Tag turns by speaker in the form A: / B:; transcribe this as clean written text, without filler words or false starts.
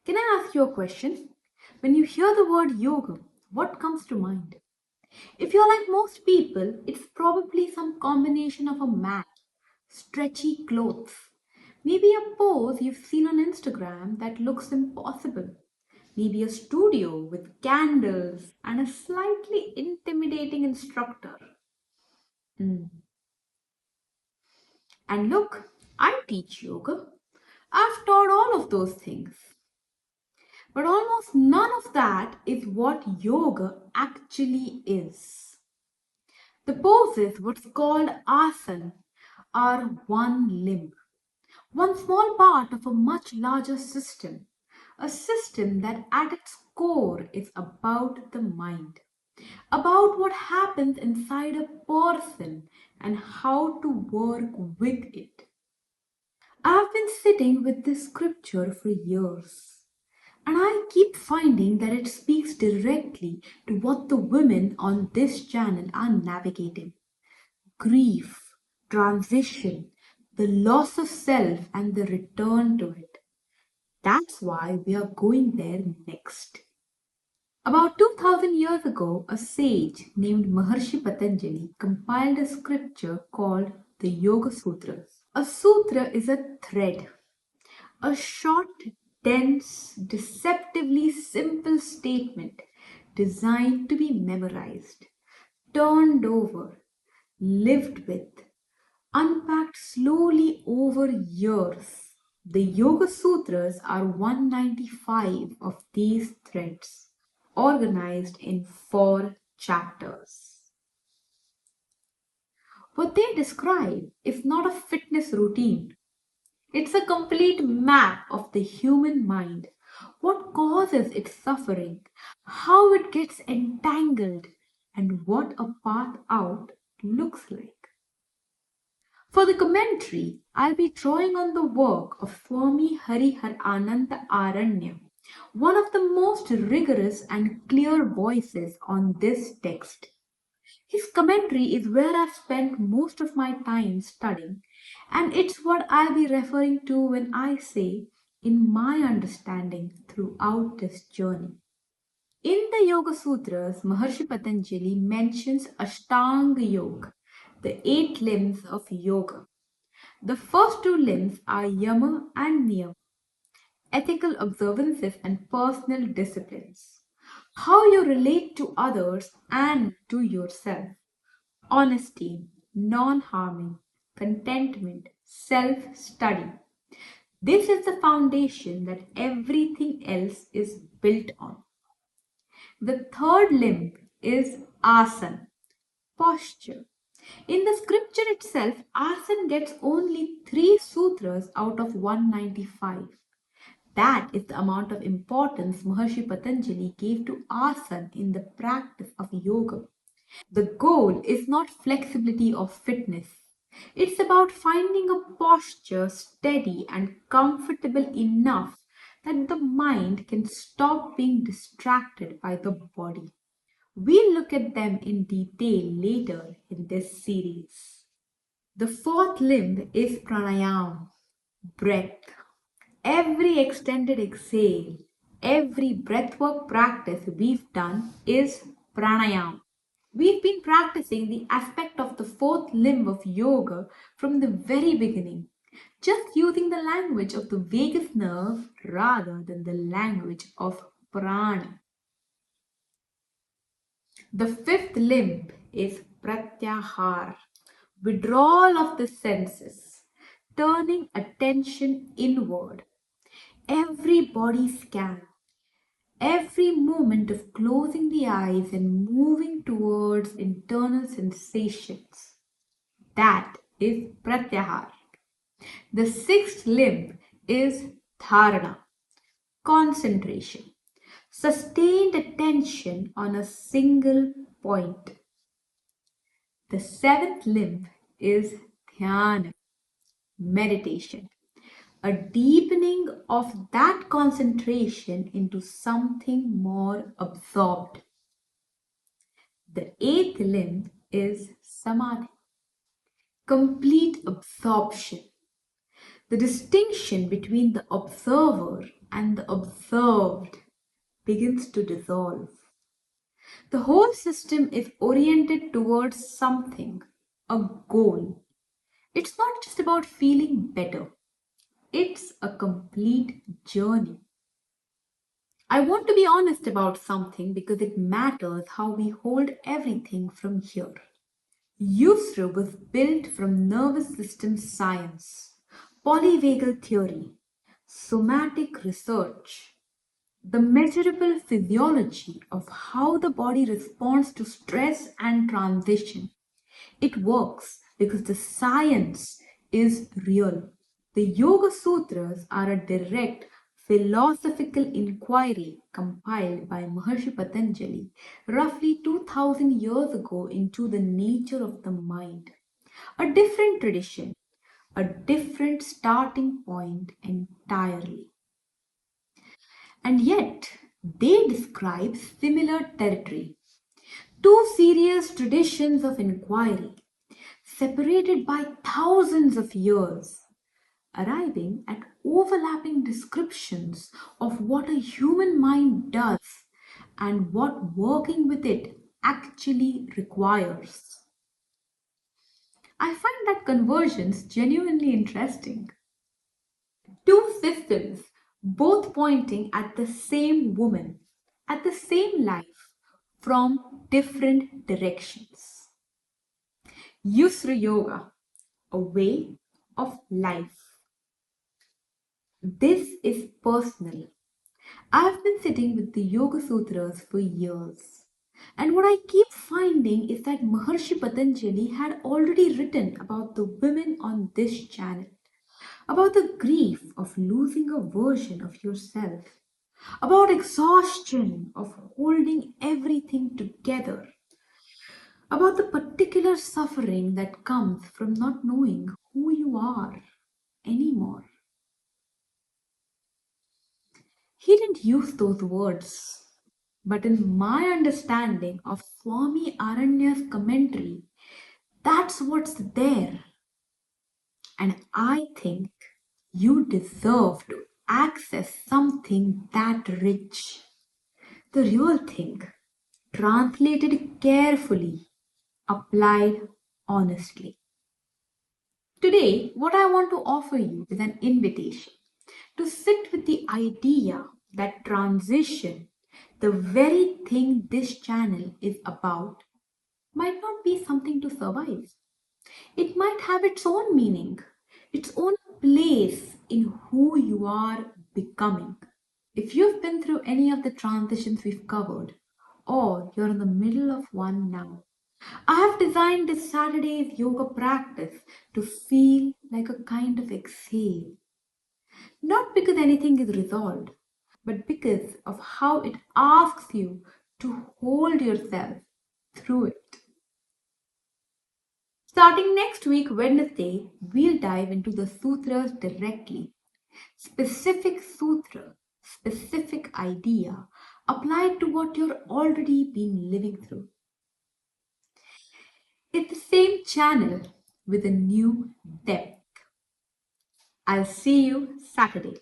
A: Can I ask you a question? When you hear the word yoga, what comes to mind? If you're like most people, it's probably some combination of a mat, stretchy clothes, maybe a pose you've seen on Instagram that looks impossible, maybe a studio with candles and a slightly intimidating instructor. Hmm. And look, I teach yoga. I've taught all of those things. But almost none of that is what yoga actually is. The poses, what's called asana, are one limb, one small part of a much larger system. A system that at its core is about the mind, about what happens inside a person and how to work with it. I've been sitting with this scripture for years. And I keep finding that it speaks directly to what the women on this channel are navigating: grief, transition, the loss of self, and the return to it. That's why we are going there next. About 2000 years ago, a sage named Maharishi Patanjali compiled a scripture called the Yoga Sutras. A sutra is a thread, a short, dense, deceptively simple statement designed to be memorized, turned over, lived with, unpacked slowly over years. The Yoga Sutras are 195 of these threads, organized in 4 chapters. What they describe is not a fitness routine. It's a complete map of the human mind, what causes its suffering, how it gets entangled, and what a path out looks like. For the commentary, I'll be drawing on the work of Swami Hariharananda Aranya, one of the most rigorous and clear voices on this text. His commentary is where I've spent most of my time studying, and it's what I'll be referring to when I say, in my understanding throughout this journey. In the Yoga Sutras, Maharishi Patanjali mentions ashtanga yoga, the 8 limbs of yoga. The first 2 limbs are yama and niyama, ethical observances and personal disciplines. How you relate to others and to yourself. Honesty, non harming, contentment, self study. This is the foundation that everything else is built on. The third limb is asana, posture. In the scripture itself, asana gets only 3 sutras out of 195. That is the amount of importance Maharishi Patanjali gave to asana in the practice of yoga. The goal is not flexibility or fitness. It's about finding a posture steady and comfortable enough that the mind can stop being distracted by the body. We'll look at them in detail later in this series. The fourth limb is pranayama, breath. Every extended exhale, every breathwork practice we've done is pranayama. We've been practicing the aspect of the fourth limb of yoga from the very beginning, just using the language of the vagus nerve rather than the language of prana. The fifth limb is pratyahara, withdrawal of the senses, turning attention inward. Every body scan, every moment of closing the eyes and moving towards internal sensations. That is pratyahara. The sixth limb is dharana, concentration, sustained attention on a single point. The seventh limb is dhyana, meditation, a deepening of that concentration into something more absorbed. The eighth limb is samadhi, complete absorption, the distinction between the observer and the observed begins to dissolve. The whole system is oriented towards something, a goal. It's not just about feeling better, it's a complete journey. I want to be honest about something because it matters how we hold everything from here. Yusr was built from nervous system science, polyvagal theory, somatic research, the measurable physiology of how the body responds to stress and transition. It works because the science is real. The Yoga Sutras are a direct philosophical inquiry compiled by Maharishi Patanjali roughly 2000 years ago into the nature of the mind. A different tradition, a different starting point entirely. And yet, they describe similar territory. Two serious traditions of inquiry, separated by thousands of years, arriving at overlapping descriptions of what a human mind does and what working with it actually requires. I find that convergence genuinely interesting. Two systems, both pointing at the same woman, at the same life, from different directions. Yusra Yoga, a way of life. This is personal. I've been sitting with the Yoga Sutras for years. And what I keep finding is that Maharishi Patanjali had already written about the women on this channel, about the grief of losing a version of yourself, about exhaustion of holding everything together, about the particular suffering that comes from not knowing who you are anymore. He didn't use those words, but in my understanding of Swami Aranya's commentary, that's what's there. And I think you deserve to access something that rich. The real thing, translated carefully, applied honestly. Today, what I want to offer you is an invitation to sit with the idea that transition, the very thing this channel is about, might not be something to survive. It might have its own meaning, its own place in who you are becoming. If you've been through any of the transitions we've covered, or you're in the middle of one now, I have designed this Saturday's yoga practice to feel like a kind of exhale. Not because anything is resolved, but because of how it asks you to hold yourself through it. Starting next week, Wednesday, we'll dive into the sutras directly. Specific sutra, specific idea applied to what you're already been living through. It's the same channel with a new depth. I'll see you Saturday.